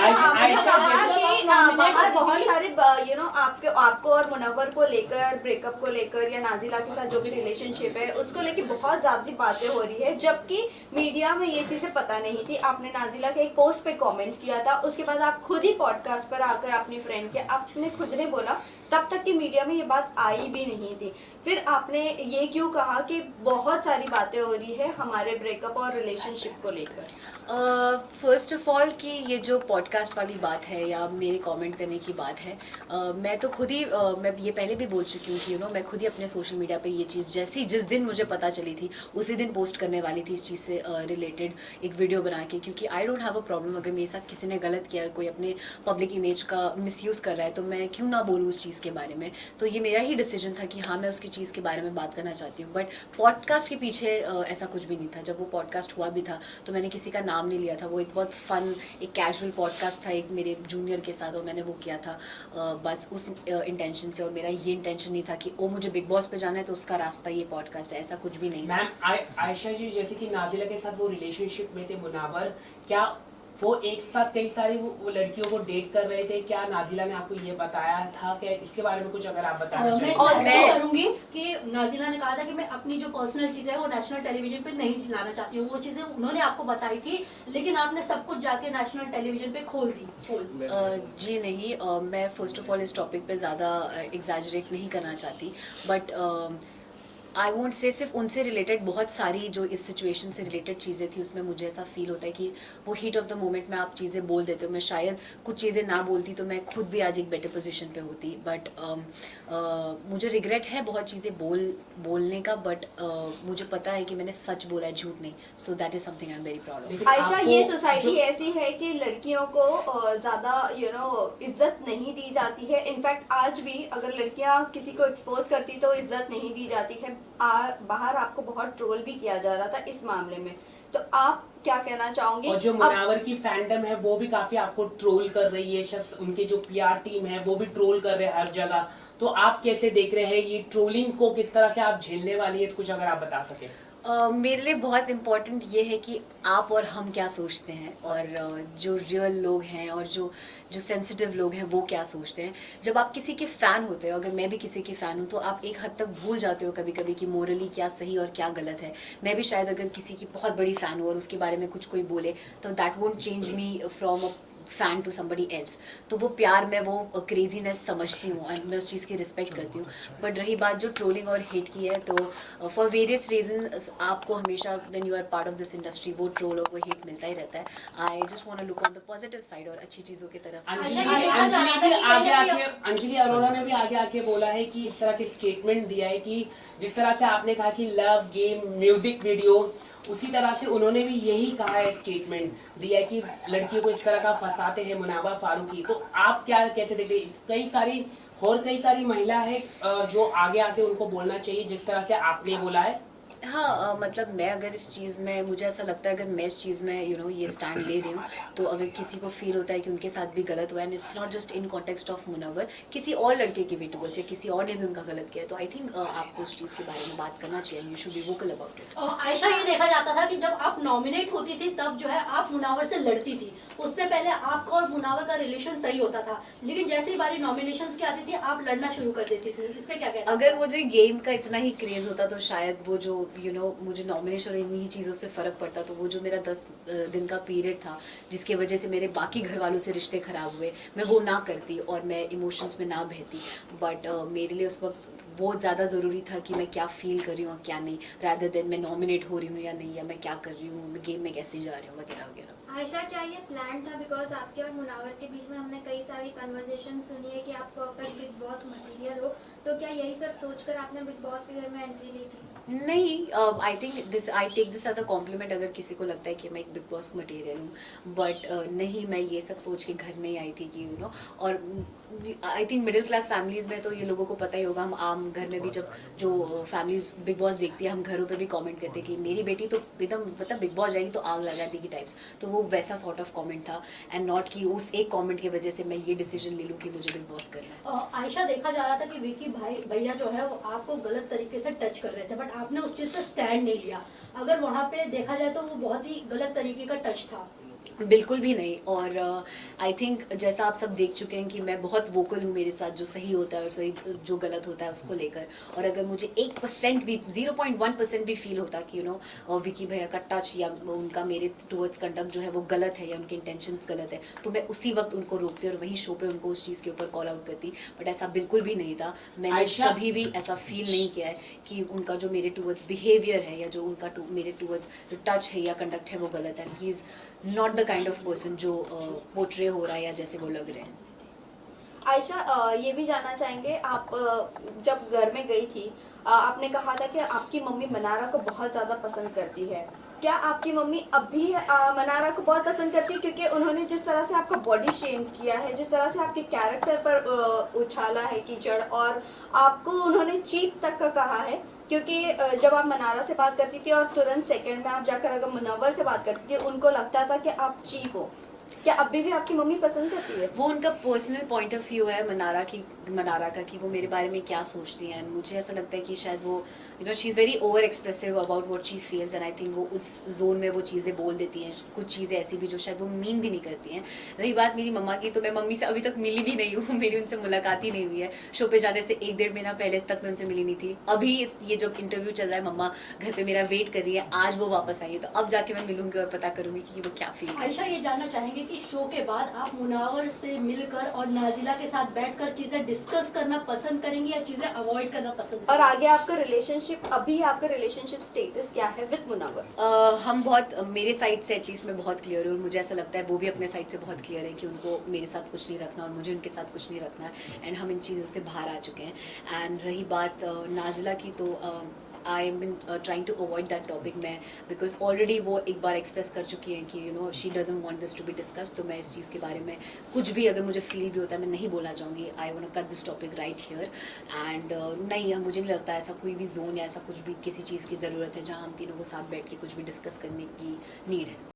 आपने कहा कि बाहर बहुत थी। सारे आपको और मुनव्वर को लेकर, ब्रेकअप को लेकर या नाजिला के साथ जो भी रिलेशनशिप है उसको लेकर बहुत ज्यादा बातें हो रही है, जबकि मीडिया में ये चीजें पता नहीं थी। आपने नाजिला के एक पोस्ट पे कमेंट किया था, उसके बाद आप खुद ही पॉडकास्ट पर आकर अपनी फ्रेंड के आपने खुद ने बोला तब तक कि मीडिया में ये बात आई भी नहीं थी। फिर आपने ये क्यों कहा कि बहुत सारी बातें हो रही है हमारे ब्रेकअप और रिलेशनशिप को लेकर? फर्स्ट ऑफ ऑल कि ये जो पॉडकास्ट वाली बात है या मेरे कमेंट करने की बात है, मैं तो खुद ही मैं ये पहले भी बोल चुकी हूँ कि मैं खुद ही अपने सोशल मीडिया पे ये चीज़ जिस दिन मुझे पता चली थी उसी दिन पोस्ट करने वाली थी इस चीज़ से रिलेटेड एक वीडियो बना के, क्योंकि I don't have a problem अगर मेरे साथ किसी ने गलत किया, कोई अपने पब्लिक इमेज का मिसयूज़ कर रहा है तो मैं क्यों ना बोलूँ उस चीज़ के बारे में। तो ये मेरा ही डिसीजन था कि हाँ मैं उसकी चीज़ के बारे में बात करना चाहती हूँ। बट पॉडकास्ट के पीछे ऐसा कुछ भी नहीं था। जब वो पॉडकास्ट हुआ भी था तो मैंने किसी का नाम नहीं लिया था, वो एक बहुत फन एक कैजुअल पॉडकास्ट था एक मेरे जूनियर के साथ और मैंने वो किया था बस उस इंटेंशन से। और मेरा ये इंटेंशन नहीं था कि ओ मुझे बिग बॉस पे जाना है तो उसका रास्ता ये पॉडकास्ट है, ऐसा कुछ भी नहीं। मैम आयशा जी, जैसे कि नाजिला के साथ वो रिलेशनशिप में थे मुनव्वर, क्या वो एक साथ कई सारी वो लड़कियों को डेट कर रहे थे? क्या नाजिला ने आपको ये बताया था? क्या इसके बारे में कुछ अगर आप बताना मैं करूंगी कि नाजिला ने कहा था कि मैं अपनी जो पर्सनल चीजें है वो नेशनल टेलीविजन पे नहीं लाना चाहती हूँ। वो चीजें उन्होंने आपको बताई थी, लेकिन आपने सब कुछ जाके नेशनल टेलीविजन पे खोल दी। जी नहीं, मैं फर्स्ट ऑफ ऑल इस टॉपिक पे ज़्यादा एग्जैजरेट नहीं करना चाहती, बट आई वोंट से सिर्फ उनसे रिलेटेड बहुत सारी जो इस सिचुएशन से रिलेटेड चीज़ें थी उसमें मुझे ऐसा फील होता है कि वो हीट ऑफ द मोमेंट में आप चीज़ें बोल देते हो। मैं शायद कुछ चीज़ें ना बोलती तो मैं खुद भी आज एक बेटर पोजीशन पे होती, बट मुझे रिग्रेट है बहुत चीज़ें बोलने का, बट मुझे पता है कि मैंने सच बोला है, झूठ नहीं। So that is something I am very proud of. Ayesha, ये सोसाइटी ऐसी है कि लड़कियों को ज्यादा इज्जत नहीं दी जाती है। इनफैक्ट आज भी अगर लड़कियां किसी को एक्सपोज करती तो इज्जत नहीं दी जाती है। बाहर आपको बहुत ट्रोल भी किया जा रहा था इस मामले में, तो आप क्या कहना चाहोगे? और जो मुनव्वर की फैंडम है वो भी काफी आपको ट्रोल कर रही है, उनके जो पीआर टीम है वो भी ट्रोल कर रहे हैं हर जगह। तो आप कैसे देख रहे हैं ये ट्रोलिंग को, किस तरह से आप झेलने वाली है? कुछ अगर आप बता सके। मेरे लिए बहुत इम्पॉर्टेंट ये है कि आप और हम क्या सोचते हैं और जो रियल लोग हैं और जो सेंसिटिव लोग हैं वो क्या सोचते हैं। जब आप किसी के फ़ैन होते हो, अगर मैं भी किसी की फ़ैन हूँ, तो आप एक हद तक भूल जाते हो कभी कभी कि मोरली क्या सही और क्या गलत है। मैं भी शायद अगर किसी की बहुत बड़ी फ़ैन हूँ और उसके बारे में कुछ कोई बोले तो that won't change me from a fan to somebody else. तो वो प्यार मैं वो क्रेजीनेस समझती हूँ एंड मैं उस चीज़ की रिस्पेक्ट करती हूँ। बट रही बात जो ट्रोलिंग और हेट की है, तो फॉर वेरियस रीजन आपको हमेशा when you are part of this industry वो ट्रोल और वो हेट मिलता ही रहता है। I just want to look on the positive side और अच्छी चीज़ों की तरफ। अंजलि अरोड़ा ने भी आगे आके बोला है कि इस तरह के स्टेटमेंट दिया है कि जिस तरह से आपने कहा कि लव गेम म्यूजिक वीडियो, उसी तरह से उन्होंने भी यही कहा है, स्टेटमेंट दिया है कि लड़कियों को इस तरह का फंसाते हैं मुनव्वर फारूकी। तो आप क्या कैसे देखते हैं? कई सारी महिला है जो आगे आके उनको बोलना चाहिए जिस तरह से आपने बोला है। हाँ, मतलब मैं अगर इस चीज़ में, मुझे ऐसा लगता है अगर मैं इस चीज़ में ये स्टैंड ले रही हूँ, तो अगर किसी को फील होता है कि उनके साथ भी गलत हुआ है, and it's not just in context of Munawar, किसी और लड़के के भी टूवर्ड्स या किसी और ने भी उनका गलत किया है, तो आई थिंक आपको उस चीज़ के बारे में बात करना चाहिए। You should be vocal about it. Ayesha, ये देखा जाता था कि जब आप नॉमिनेट होती थी तब जो है आप मुनव्वर से लड़ती थी। उससे पहले आपका और मुनव्वर का रिलेशन सही होता था, लेकिन जैसे ही बारी नॉमिनेशंस की आती थी आप लड़ना शुरू कर देती थी। इस पे क्या कहना? अगर मुझे गेम का इतना ही क्रेज होता तो शायद वो जो मुझे नॉमिनेशन और इन्हीं चीज़ों से फ़र्क पड़ता, तो वो जो मेरा 10 दिन का पीरियड था जिसकी वजह से मेरे बाकी घर वालों से रिश्ते ख़राब हुए, मैं वो ना करती और मैं इमोशंस में ना बहती। बट मेरे लिए उस वक्त वो ज़्यादा ज़रूरी था कि मैं क्या फ़ील कर रही हूँ और क्या नहीं, रादर देन मैं नॉमिनेट हो रही हूँ या नहीं, या मैं क्या कर रही हूँ, गेम में कैसे जा रही हूँ वगैरह वगैरह। आयशा, क्या ये प्लान था? बिकॉज आपके और मुनव्वर के बीच में हमने कई सारी कन्वर्सेशन सुनी है कि आप परफेक्ट बिग बॉस मटीरियल हो, तो क्या यही सब सोचकर आपने बिग बॉस के घर में एंट्री ली थी? नहीं, I take this as a compliment अगर किसी को लगता है कि मैं एक बिग बॉस मटेरियल हूँ, बट नहीं, मैं ये सब सोच के घर नहीं आई थी कि और I think middle class families में तो ये लोगों को पता ही होगा। हम आम घर में भी जब जो फैमिलीज बिग बॉस देखती है, हम घरों पे भी कमेंट करते हैं कि मेरी बेटी तो एकदम मतलब बिग बॉस जाएगी तो आग लगा देगी टाइप्स। तो वो वैसा सॉर्ट ऑफ कमेंट था, एंड नॉट कि उस एक कमेंट की वजह से मैं ये डिसीजन ले लूँ कि मुझे बिग बॉस करना है। आयशा, देखा जा रहा था कि विकी भैया जो है वो आपको गलत तरीके से टच कर रहे थे, बट आपने उस चीज़ पे स्टैंड नहीं लिया। अगर वहाँ पे देखा जाए तो वो बहुत ही गलत तरीके का टच था। बिल्कुल भी नहीं। और आई थिंक जैसा आप सब देख चुके हैं कि मैं बहुत वोकल हूँ मेरे साथ जो सही होता है और सही जो गलत होता है उसको लेकर। और अगर मुझे 1% भी 0.1% भी फील होता कि विकी भैया का टच या उनका मेरे टूवर्ड्स कंडक्ट जो है वो गलत है या उनके इंटेंशंस गलत है, तो मैं उसी वक्त उनको रोकती और वहीं शो पे उनको उस चीज़ के ऊपर कॉल आउट करती। बट ऐसा बिल्कुल भी नहीं था। मैंने आयशा- कभी भी ऐसा फील नहीं किया है कि उनका जो मेरे टूवर्ड्स बिहेवियर है या जो उनका मेरे टूवर्ड्स जो टच है या कंडक्ट है वो गलत है। He is not the kind of person जो पोर्ट्रे हो रहा है या जैसे वो लग रहे हैं। आयशा, ये भी जानना चाहेंगे आप जब घर में गई थी, आपने कहा था कि आपकी मम्मी मनारा को बहुत ज़्यादा पसंद करती है। क्या आपकी मम्मी अब भी मनारा को बहुत पसंद करती है? क्योंकि उन्होंने जिस तरह से आपको बॉडी शेम किया है, जिस तरह से आपके कैरेक्टर पर उछाला है कीचड़, और आपको उन्होंने चीप तक का कहा है। क्योंकि जब आप मनारा से बात करती थी और तुरंत सेकंड में आप जाकर अगर मुनव्वर से बात करती थी, उनको लगता था कि आप चीप हो। क्या अभी भी आपकी मम्मी पसंद करती है? वो उनका पर्सनल पॉइंट ऑफ व्यू है मनारा का कि वो मेरे बारे में क्या सोचती हैं। मुझे ऐसा लगता है कि शायद वो she is very over expressive about what she feels and I think वो उस जोन में वो चीज़ें बोल देती हैं, कुछ चीज़ें ऐसी भी जो शायद वो मीन भी नहीं करती हैं। रही बात मेरी मम्मा की, तो मैं मम्मी से अभी तक मिली भी नहीं हूँ, मेरी उनसे मुलाकात ही नहीं हुई है। शो पे जाने से 1-1.5 महीना पहले तक मैं उनसे मिली नहीं थी। अभी ये जब इंटरव्यू चल रहा है, मम्मा घर पे मेरा वेट कर रही है, आज वो वापस आई है, तो अब जाके मैं मिलूंगी और पता करूंगी कि वो क्या फील है। आयशा, ये जानना चाहेंगे कि शो के बाद आप मुनावर से मिलकर और नाजिला के साथ बैठकर चीजें डिस्कस करना पसंद करेंगे या चीजें अवॉइड करना पसंद और करेंगे? आगे आपका रिलेशनशिप, अभी आपका रिलेशनशिप स्टेटस क्या है विद मुनव्वर? हम बहुत, मेरे साइड से एटलीस्ट मैं बहुत क्लियर हूँ और मुझे ऐसा लगता है वो भी अपने साइड से बहुत क्लियर है कि उनको मेरे साथ कुछ नहीं रखना और मुझे उनके साथ कुछ नहीं रखना है। एंड हम इन चीज़ों से बाहर आ चुके हैं। एंड रही बात नाजिला की, तो I am been trying to avoid that topic मैं, बिकॉज ऑलरेडी वो एक बार एक्सप्रेस कर चुकी हैं कि she doesn't want this to be discuss. तो मैं इस चीज़ के बारे में कुछ भी अगर मुझे फील भी होता है मैं नहीं बोलना चाहूँगी। I want to cut this topic right here. And नहीं, मुझे नहीं लगता ऐसा कोई भी जोन या ऐसा कुछ भी किसी चीज़ की ज़रूरत है जहाँ हम तीनों को साथ बैठ के कुछ भी डिस्कस करने की नीड है।